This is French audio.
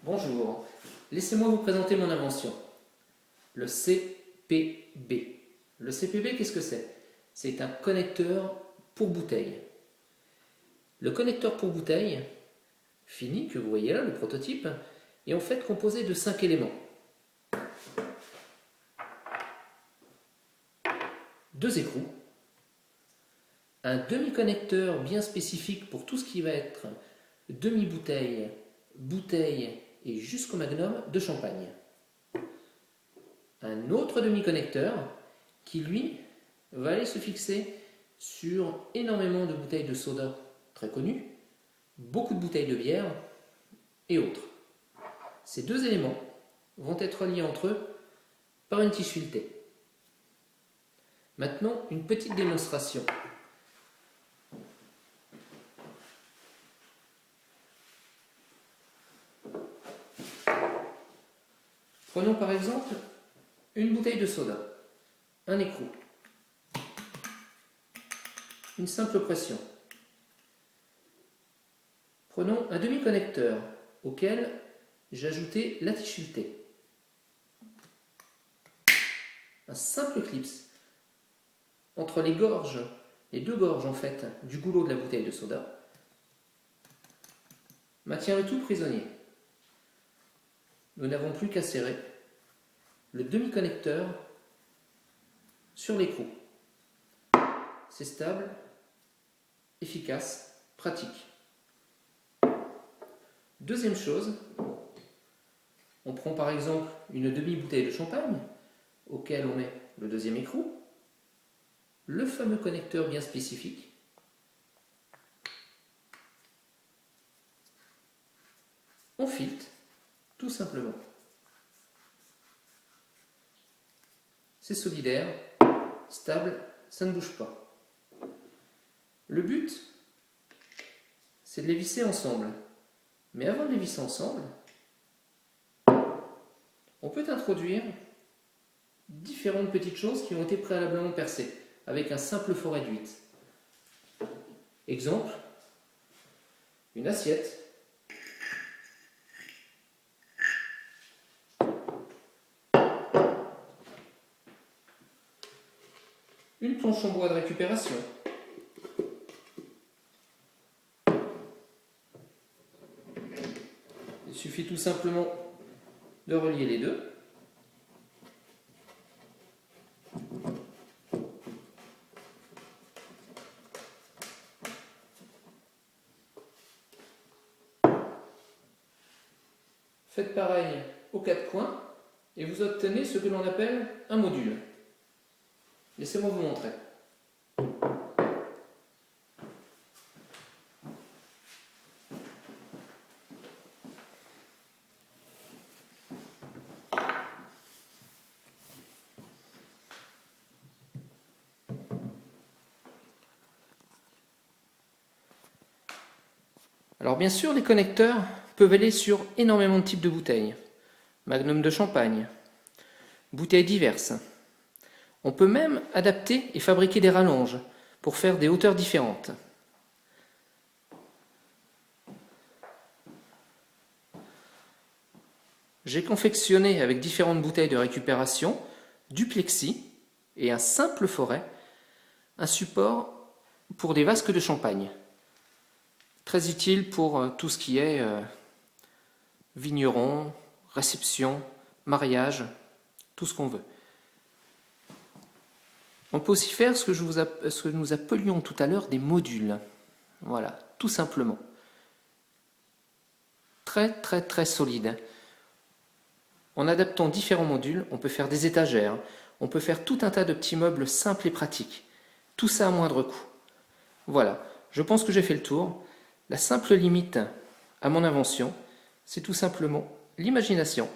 Bonjour, laissez-moi vous présenter mon invention, le CPB. Le CPB, qu'est-ce que c'est? C'est un connecteur pour bouteille. Le connecteur pour bouteille, fini, que vous voyez là, le prototype, est en fait composé de 5 éléments. 2 écrous, un demi-connecteur bien spécifique pour tout ce qui va être demi-bouteille, bouteille et jusqu'au magnum de champagne. Un autre demi-connecteur qui, lui, va aller se fixer sur énormément de bouteilles de soda très connues, beaucoup de bouteilles de bière et autres. Ces 2 éléments vont être liés entre eux par une tige filetée. Maintenant, une petite démonstration. Prenons par exemple une bouteille de soda, un écrou, une simple pression. Prenons un demi-connecteur auquel j'ai ajouté la tige filetée. Un simple clips entre les gorges, les 2 gorges en fait, du goulot de la bouteille de soda, maintient le tout prisonnier. Nous n'avons plus qu'à serrer le demi-connecteur sur l'écrou. C'est stable, efficace, pratique. Deuxième chose, on prend par exemple une demi-bouteille de champagne auquel on met le 2e écrou, le fameux connecteur bien spécifique, on filte tout simplement. C'est solidaire, stable, ça ne bouge pas. Le but, c'est de les visser ensemble. Mais avant de les visser ensemble, on peut introduire différentes petites choses qui ont été préalablement percées avec un simple faux réduit. Exemple, une assiette, une planche en bois de récupération, il suffit tout simplement de relier les deux. Faites pareil aux 4 coins et vous obtenez ce que l'on appelle un module. Laissez-moi vous montrer. Alors bien sûr, les connecteurs peuvent aller sur énormément de types de bouteilles. Magnum de champagne, bouteilles diverses. On peut même adapter et fabriquer des rallonges pour faire des hauteurs différentes. J'ai confectionné avec différentes bouteilles de récupération du plexi et un simple forêt, un support pour des vasques de champagne. Très utile pour tout ce qui est vigneron, réception, mariage, tout ce qu'on veut. On peut aussi faire ce que nous appelions tout à l'heure des modules. Voilà, tout simplement. Très solide. En adaptant différents modules, on peut faire des étagères, on peut faire tout un tas de petits meubles simples et pratiques. Tout ça à moindre coût. Voilà, je pense que j'ai fait le tour. La simple limite à mon invention, c'est tout simplement l'imagination.